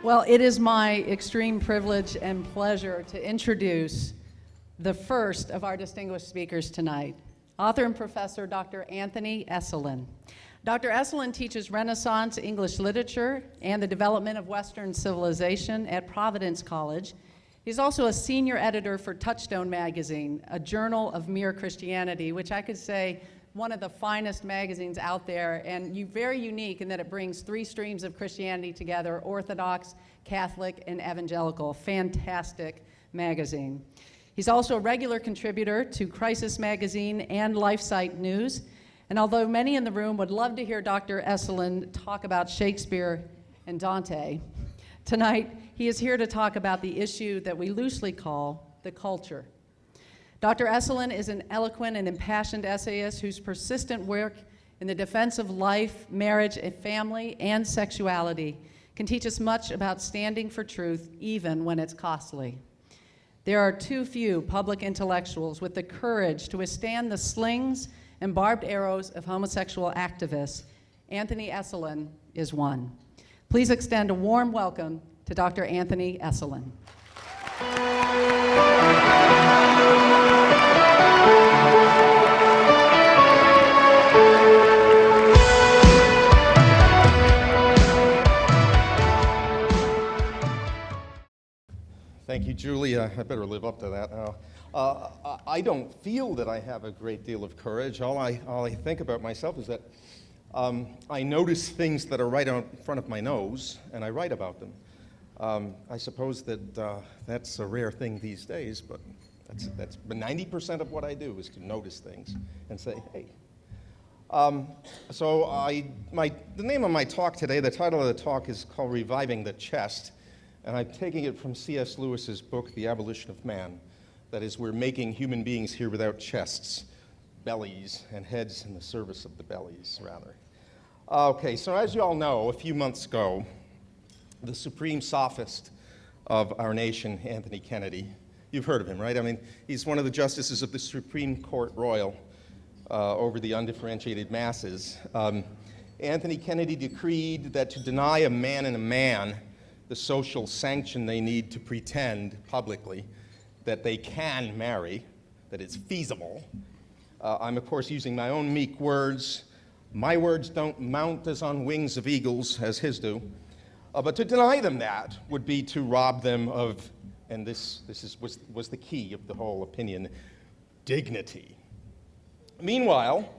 Well, it is my extreme privilege and pleasure to introduce the first of our distinguished speakers tonight, author and professor Dr. Anthony Esolen. Dr. Esolen teaches Renaissance English literature and the development of Western civilization at Providence College. He's also a senior editor for Touchstone magazine, a journal of mere Christianity, which I could say one of the finest magazines out there, and very unique in that it brings three streams of Christianity together: Orthodox, Catholic, and Evangelical. Fantastic magazine. He's also a regular contributor to Crisis Magazine and LifeSite News. And although many in the room would love to hear Dr. Esolen talk about Shakespeare and Dante, tonight he is here to talk about the issue that we loosely call the culture. Dr. Esolen is an eloquent and impassioned essayist whose persistent work in the defense of life, marriage, family, and sexuality can teach us much about standing for truth even when it's costly. There are too few public intellectuals with the courage to withstand the slings and barbed arrows of homosexual activists. Anthony Esolen is one. Please extend a warm welcome to Dr. Anthony Esolen. Thank you, Julia. I better live up to that now. I don't feel that I have a great deal of courage. All I think about myself is that I notice things that are right in front of my nose, and I write about them. I suppose that that's a rare thing these days, but that's 90% of what I do is to notice things and say, hey. The name of my talk today, the title of the talk is called Reviving the Chest, and I'm taking it from C.S. Lewis's book, The Abolition of Man. That is, we're making human beings here without chests, bellies, and heads in the service of the bellies, rather. Okay, so as you all know, a few months ago, the supreme sophist of our nation, Anthony Kennedy, you've heard of him, right? I mean, he's one of the justices of the Supreme Court Royal over the undifferentiated masses. Anthony Kennedy decreed that to deny a man and a man the social sanction they need to pretend publicly that they can marry, that it's feasible. I'm, of course, using my own meek words. My words don't mount as on wings of eagles, as his do. But to deny them that would be to rob them of, and this was the key of the whole opinion, dignity. Meanwhile,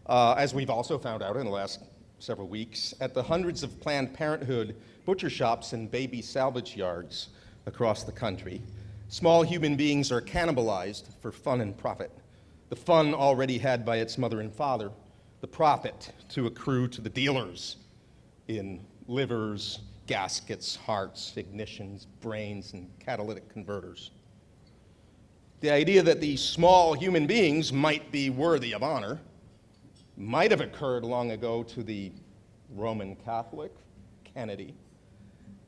as we've also found out in the last several weeks, at the hundreds of Planned Parenthood butcher shops and baby salvage yards across the country, small human beings are cannibalized for fun and profit. The fun already had by its mother and father, the profit to accrue to the dealers in livers, gaskets, hearts, ignitions, brains, and catalytic converters. The idea that these small human beings might be worthy of honor might have occurred long ago to the Roman Catholic, Kennedy.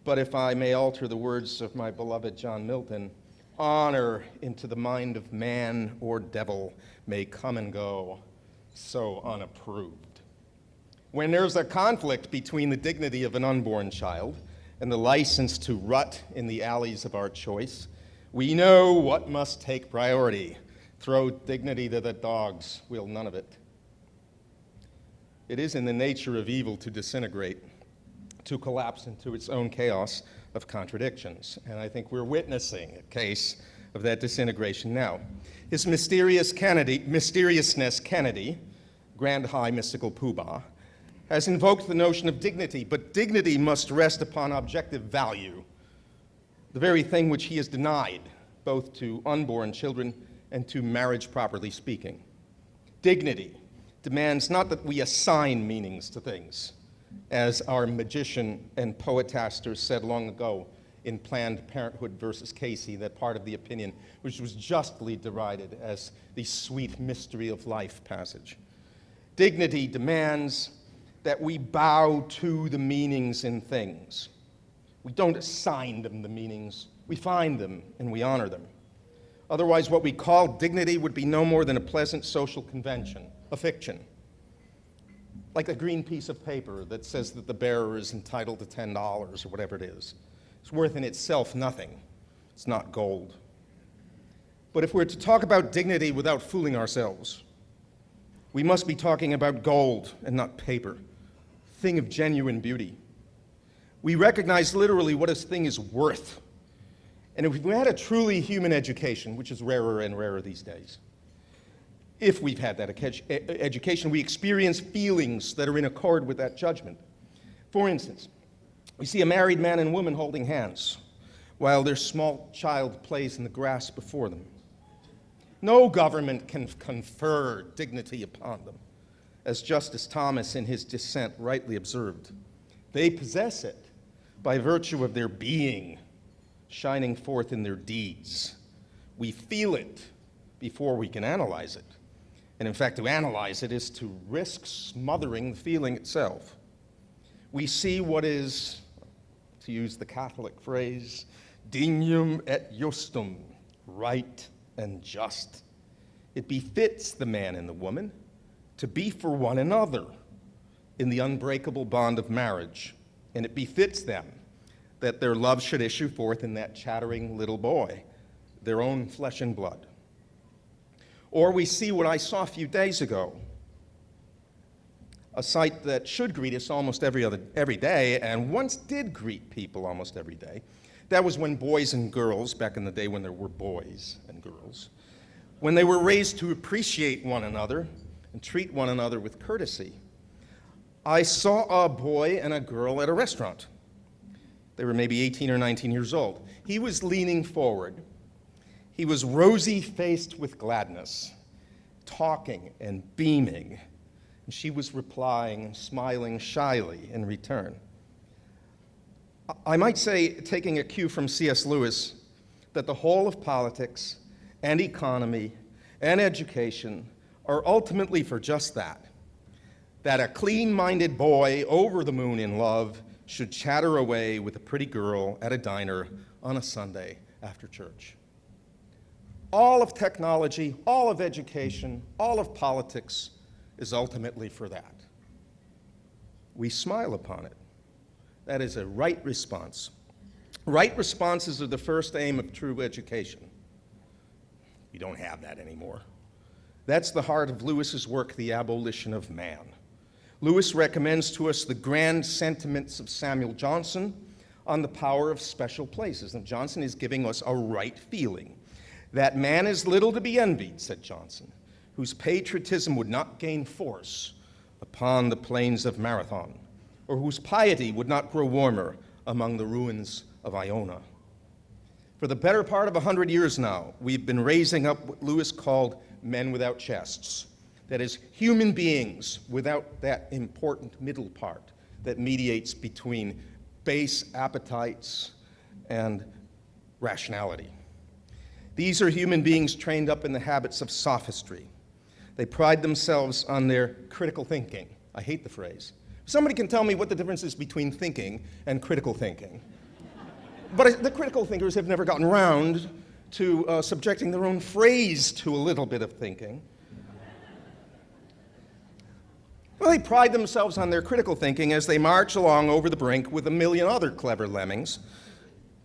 But if I may alter the words of my beloved John Milton, honor into the mind of man or devil may come and go, so unapproved. When there's a conflict between the dignity of an unborn child and the license to rut in the alleys of our choice, we know what must take priority. Throw dignity to the dogs, we'll none of it. It is in the nature of evil to disintegrate, to collapse into its own chaos of contradictions. And I think we're witnessing a case of that disintegration now. His mysteriousness Kennedy, Grand High Mystical Poobah, has invoked the notion of dignity, but dignity must rest upon objective value, the very thing which he has denied, both to unborn children and to marriage properly speaking. Dignity demands not that we assign meanings to things, as our magician and poetaster said long ago in Planned Parenthood versus Casey, that part of the opinion which was justly derided as the sweet mystery of life passage. Dignity demands that we bow to the meanings in things. We don't assign them the meanings, we find them and we honor them. Otherwise, what we call dignity would be no more than a pleasant social convention, a fiction. Like a green piece of paper that says that the bearer is entitled to $10 or whatever it is. It's worth in itself nothing. It's not gold. But if we're to talk about dignity without fooling ourselves, we must be talking about gold and not paper, thing of genuine beauty. We recognize literally what a thing is worth. And if we had a truly human education, which is rarer and rarer these days, if we've had that education, we experience feelings that are in accord with that judgment. For instance, we see a married man and woman holding hands while their small child plays in the grass before them. No government can confer dignity upon them, as Justice Thomas in his dissent rightly observed. They possess it by virtue of their being, shining forth in their deeds. We feel it before we can analyze it. And in fact, to analyze it is to risk smothering the feeling itself. We see what is, to use the Catholic phrase, dignum et justum, right and just. It befits the man and the woman to be for one another in the unbreakable bond of marriage, and it befits them that their love should issue forth in that chattering little boy, their own flesh and blood. Or we see what I saw a few days ago, a sight that should greet us almost every day, and once did greet people almost every day. That was when boys and girls, back in the day when there were boys and girls, when they were raised to appreciate one another and treat one another with courtesy. I saw a boy and a girl at a restaurant. They were maybe 18 or 19 years old. He was leaning forward. He was rosy-faced with gladness, talking and beaming, and she was replying and smiling shyly in return. I might say, taking a cue from C.S. Lewis, that the whole of politics and economy and education are ultimately for just that a clean-minded boy over the moon in love should chatter away with a pretty girl at a diner on a Sunday after church. All of technology, all of education, all of politics is ultimately for that. We smile upon it. That is a right response. Right responses are the first aim of true education. We don't have that anymore. That's the heart of Lewis's work, The Abolition of Man. Lewis recommends to us the grand sentiments of Samuel Johnson on the power of special places. And Johnson is giving us a right feeling. That man is little to be envied, said Johnson, whose patriotism would not gain force upon the plains of Marathon, or whose piety would not grow warmer among the ruins of Iona. For the better part of 100 years now, we've been raising up what Lewis called men without chests. That is, human beings without that important middle part that mediates between base appetites and rationality. These are human beings trained up in the habits of sophistry. They pride themselves on their critical thinking. I hate the phrase. Somebody can tell me what the difference is between thinking and critical thinking. But the critical thinkers have never gotten around to subjecting their own phrase to a little bit of thinking. Well, they pride themselves on their critical thinking as they march along over the brink with a million other clever lemmings,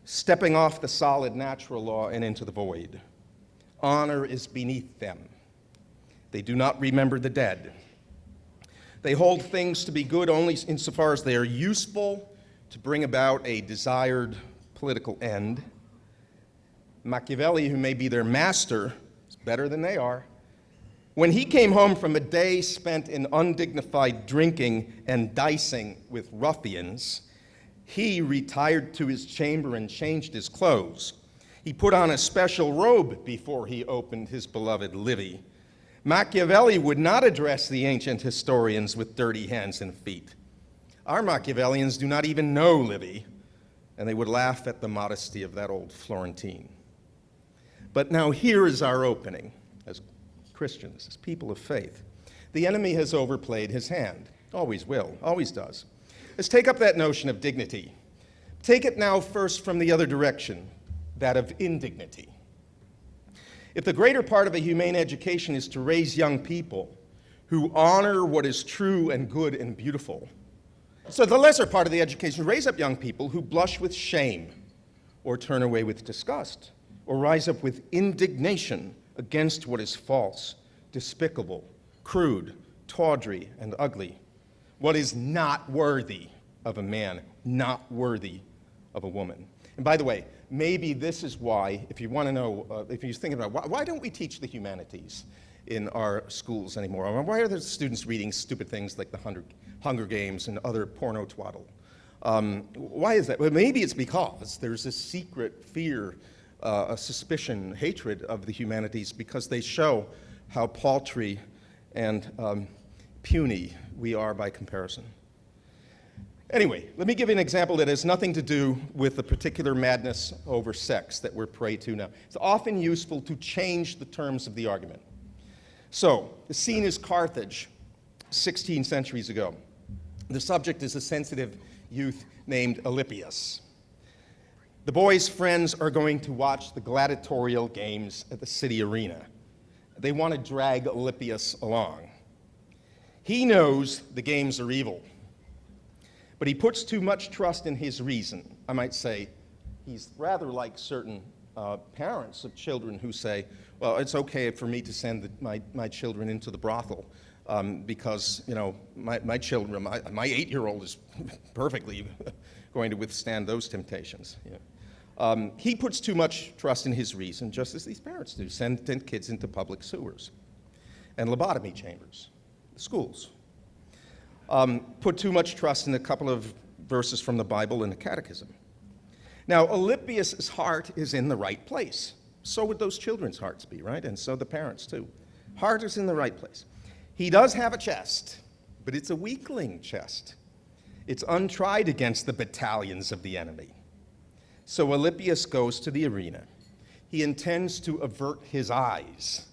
stepping off the solid natural law and into the void. Honor is beneath them. They do not remember the dead. They hold things to be good only insofar as they are useful to bring about a desired political end. Machiavelli, who may be their master, is better than they are. When he came home from a day spent in undignified drinking and dicing with ruffians, he retired to his chamber and changed his clothes. He put on a special robe before he opened his beloved Livy. Machiavelli would not address the ancient historians with dirty hands and feet. Our Machiavellians do not even know Livy, and they would laugh at the modesty of that old Florentine. But now here is our opening as Christians, as people of faith. The enemy has overplayed his hand, always will, always does. Let's take up that notion of dignity. Take it now first from the other direction, that of indignity. If the greater part of a humane education is to raise young people who honor what is true and good and beautiful, so the lesser part of the education, raise up young people who blush with shame or turn away with disgust, or rise up with indignation against what is false, despicable, crude, tawdry, and ugly, what is not worthy of a man, not worthy of a woman. And by the way, maybe this is why, if you want to know, if you're thinking about why don't we teach the humanities in our schools anymore? Or why are the students reading stupid things like the Hunger Games and other porno twaddle? Why is that? Well, maybe it's because there's a secret fear, a suspicion, hatred of the humanities because they show how paltry and puny we are by comparison. Anyway, let me give you an example that has nothing to do with the particular madness over sex that we're prey to now. It's often useful to change the terms of the argument. So, the scene is Carthage, 16 centuries ago. The subject is a sensitive youth named Alypius. The boy's friends are going to watch the gladiatorial games at the city arena. They want to drag Alypius along. He knows the games are evil, but he puts too much trust in his reason. I might say he's rather like certain parents of children who say, well, it's okay for me to send my children into the brothel because, you know, my children, my 8-year-old is perfectly going to withstand those temptations. You know. He puts too much trust in his reason, just as these parents do, send kids into public sewers and lobotomy chambers, schools. Put too much trust in a couple of verses from the Bible and the Catechism. Now, Alypius' heart is in the right place. So would those children's hearts be, right? And so the parents, too. Heart is in the right place. He does have a chest, but it's a weakling chest. It's untried against the battalions of the enemy. So Alypius goes to the arena. He intends to avert his eyes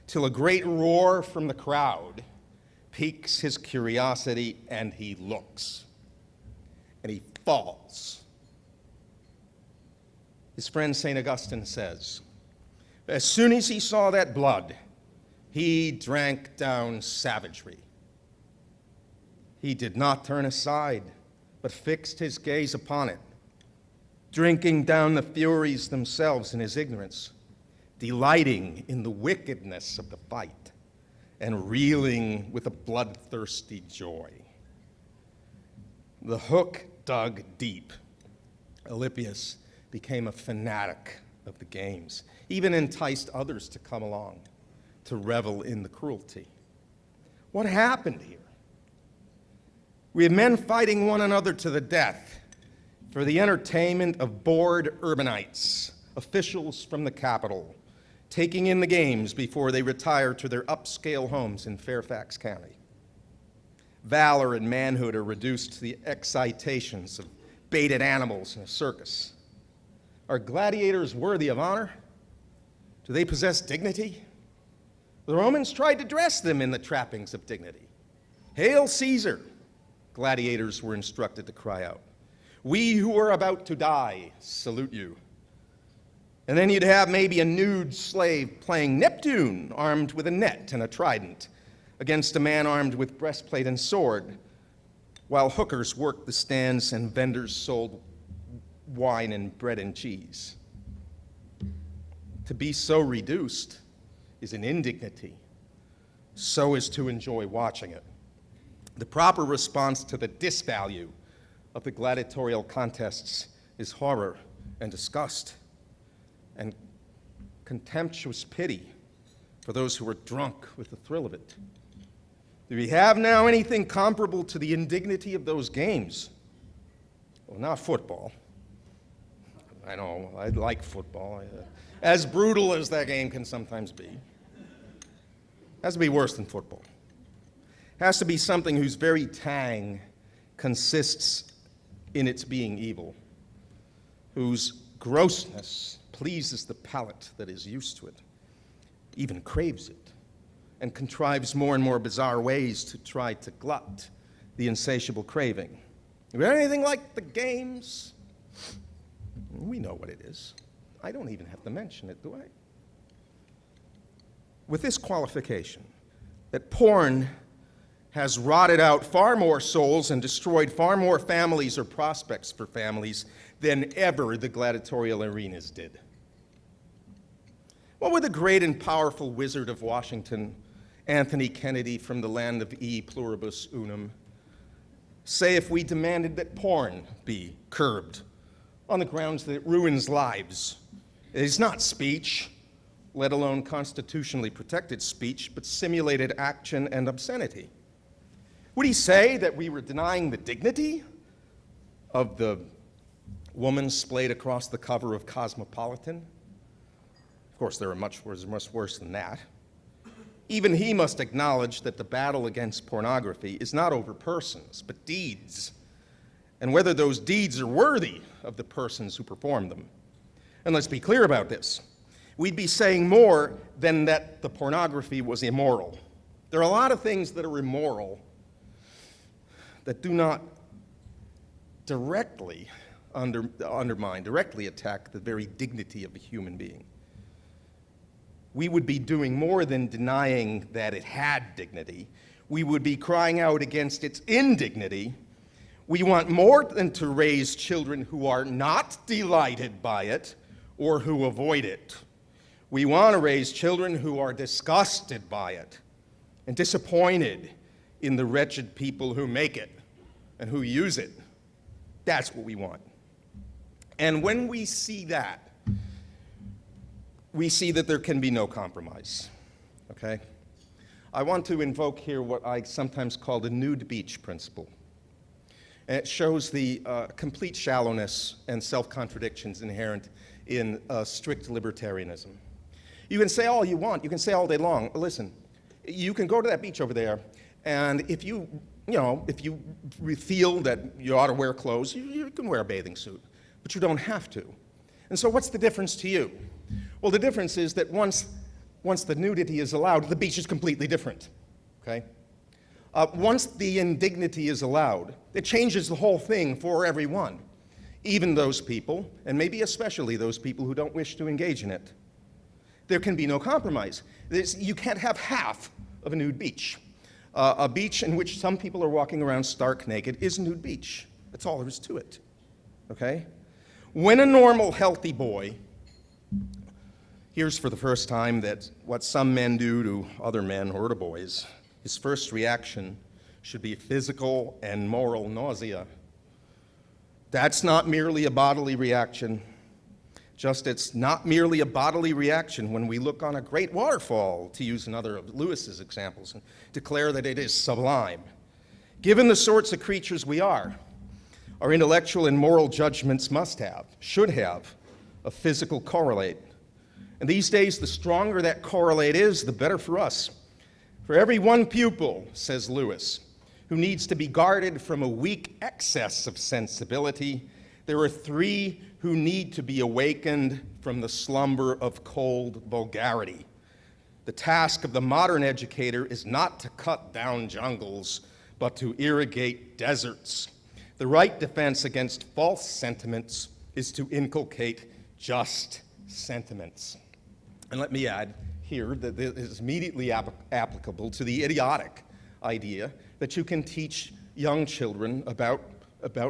till a great roar from the crowd piques his curiosity, and he looks. And he falls. His friend St. Augustine says, as soon as he saw that blood, he drank down savagery. He did not turn aside, but fixed his gaze upon it, drinking down the furies themselves in his ignorance, delighting in the wickedness of the fight, and reeling with a bloodthirsty joy. The hook dug deep. Alypius became a fanatic of the games, even enticed others to come along to revel in the cruelty. What happened here? We have men fighting one another to the death for the entertainment of bored urbanites, officials from the capital, taking in the games before they retire to their upscale homes in Fairfax County. Valor and manhood are reduced to the excitations of baited animals in a circus. Are gladiators worthy of honor? Do they possess dignity? The Romans tried to dress them in the trappings of dignity. Hail Caesar, gladiators were instructed to cry out. We who are about to die salute you. And then you'd have maybe a nude slave playing Neptune, armed with a net and a trident, against a man armed with breastplate and sword, while hookers worked the stands and vendors sold wine and bread and cheese. To be so reduced is an indignity. So is to enjoy watching it. The proper response to the disvalue of the gladiatorial contests is horror and disgust and contemptuous pity for those who are drunk with the thrill of it. Do we have now anything comparable to the indignity of those games? Well, not football. I know, I like football. As brutal as that game can sometimes be. It has to be worse than football. It has to be something whose very tang consists in its being evil, whose grossness pleases the palate that is used to it, even craves it, and contrives more and more bizarre ways to try to glut the insatiable craving. Is there anything like the games? We know what it is. I don't even have to mention it, do I? With this qualification, that porn has rotted out far more souls and destroyed far more families or prospects for families than ever the gladiatorial arenas did. What would the great and powerful wizard of Washington, Anthony Kennedy from the land of E pluribus unum, say if we demanded that porn be curbed on the grounds that it ruins lives? It is not speech, let alone constitutionally protected speech, but simulated action and obscenity. Would he say that we were denying the dignity of the woman splayed across the cover of Cosmopolitan? Of course, there are much worse than that. Even he must acknowledge that the battle against pornography is not over persons, but deeds, and whether those deeds are worthy of the persons who perform them. And let's be clear about this. We'd be saying more than that the pornography was immoral. There are a lot of things that are immoral that do not directly undermine, directly attack the very dignity of a human being. We would be doing more than denying that it had dignity. We would be crying out against its indignity. We want more than to raise children who are not delighted by it or who avoid it. We want to raise children who are disgusted by it and disappointed in the wretched people who make it and who use it. That's what we want. And when we see that, we see that there can be no compromise, okay? I want to invoke here what I sometimes call the nude beach principle. And it shows the complete shallowness and self-contradictions inherent in strict libertarianism. You can say all you want, you can say all day long, listen, you can go to that beach over there, and if you feel that you ought to wear clothes, you can wear a bathing suit, but you don't have to. And so what's the difference to you? Well, the difference is that once the nudity is allowed, the beach is completely different, okay? Once the indignity is allowed, it changes the whole thing for everyone, even those people, and maybe especially those people who don't wish to engage in it. There can be no compromise. You can't have half of a nude beach. A beach in which some people are walking around stark naked is a nude beach. That's all there is to it, okay? When a normal, healthy boy hears for the first time that what some men do to other men or to boys, his first reaction should be physical and moral nausea. That's not merely a bodily reaction. Just it's not merely a bodily reaction when we look on a great waterfall, to use another of Lewis's examples, and declare that it is sublime. Given the sorts of creatures we are, our intellectual and moral judgments should have, a physical correlate. And these days, the stronger that correlate is, the better for us. For every one pupil, says Lewis, who needs to be guarded from a weak excess of sensibility, there are 3 who need to be awakened from the slumber of cold vulgarity. The task of the modern educator is not to cut down jungles, but to irrigate deserts. The right defense against false sentiments is to inculcate just sentiments. And let me add here that this is immediately applicable to the idiotic idea that you can teach young children about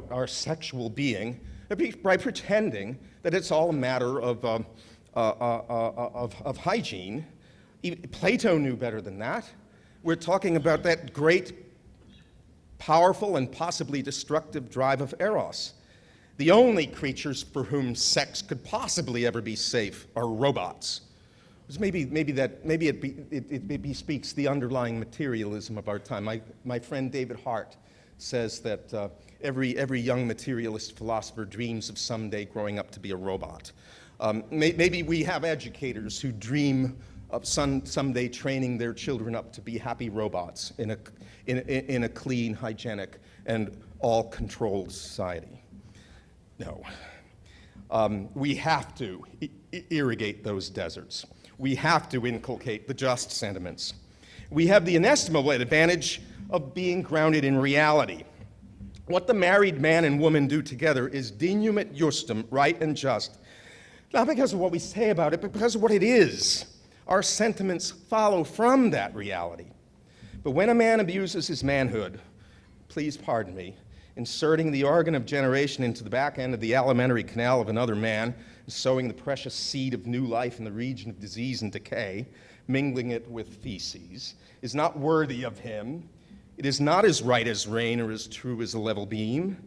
our sexual being by pretending that it's all a matter of hygiene. Plato knew better than that. We're talking about that great, powerful, and possibly destructive drive of eros. The only creatures for whom sex could possibly ever be safe are robots. Maybe it bespeaks the underlying materialism of our time. My friend David Hart says that every young materialist philosopher dreams of someday growing up to be a robot. Maybe we have educators who dream of someday training their children up to be happy robots in a clean, hygienic, and all-controlled society. No. We have to irrigate those deserts. We have to inculcate the just sentiments. We have the inestimable advantage of being grounded in reality. What the married man and woman do together is dignum et justum, right and just, not because of what we say about it, but because of what it is. Our sentiments follow from that reality. But when a man abuses his manhood, please pardon me, inserting the organ of generation into the back end of the alimentary canal of another man, sowing the precious seed of new life in the region of disease and decay, mingling it with feces, is not worthy of him. It is not as right as rain or as true as a level beam.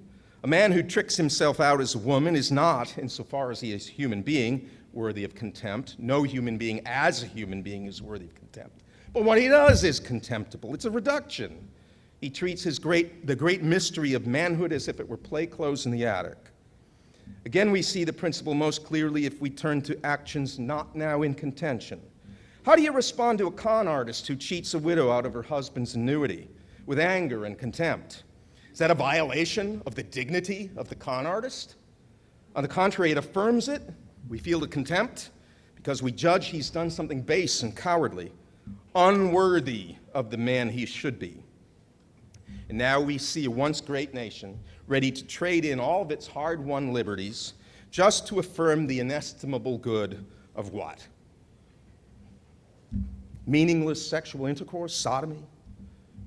A man who tricks himself out as a woman is not, insofar as he is a human being, worthy of contempt. No human being as a human being is worthy of contempt. But what he does is contemptible. It's a reduction. He treats the great mystery of manhood as if it were play clothes in the attic. Again, we see the principle most clearly if we turn to actions not now in contention. How do you respond to a con artist who cheats a widow out of her husband's annuity? With anger and contempt. Is that a violation of the dignity of the con artist? On the contrary, it affirms it. We feel the contempt because we judge he's done something base and cowardly, unworthy of the man he should be. And now we see a once great nation ready to trade in all of its hard-won liberties just to affirm the inestimable good of what? Meaningless sexual intercourse, sodomy?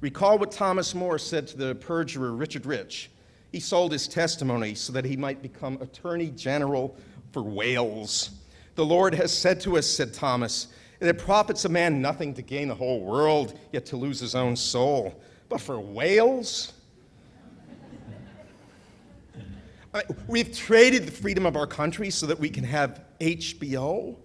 Recall what Thomas More said to the perjurer Richard Rich. He sold his testimony so that he might become Attorney General for Wales. The Lord has said to us, said Thomas, that it profits a man nothing to gain the whole world, yet to lose his own soul. But for Wales? We've traded the freedom of our country so that we can have HBO?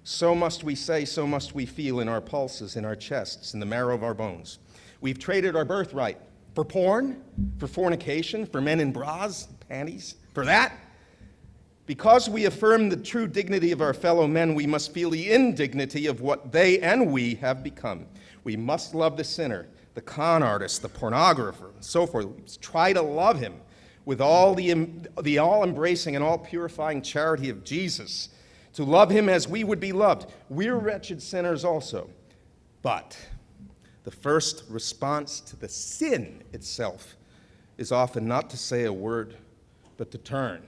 So must we say, so must we feel in our pulses, in our chests, in the marrow of our bones. We've traded our birthright for porn, for fornication, for men in bras, panties, for that. Because we affirm the true dignity of our fellow men, we must feel the indignity of what they and we have become. We must love the sinner, the con artist, the pornographer, and so forth. We must try to love him with all the all-embracing and all-purifying charity of Jesus, to love him as we would be loved. We're wretched sinners also. But the first response to the sin itself is often not to say a word, but to turn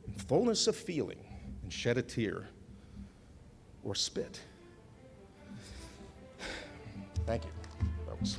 in fullness of feeling and shed a tear or spit. Thank you, folks.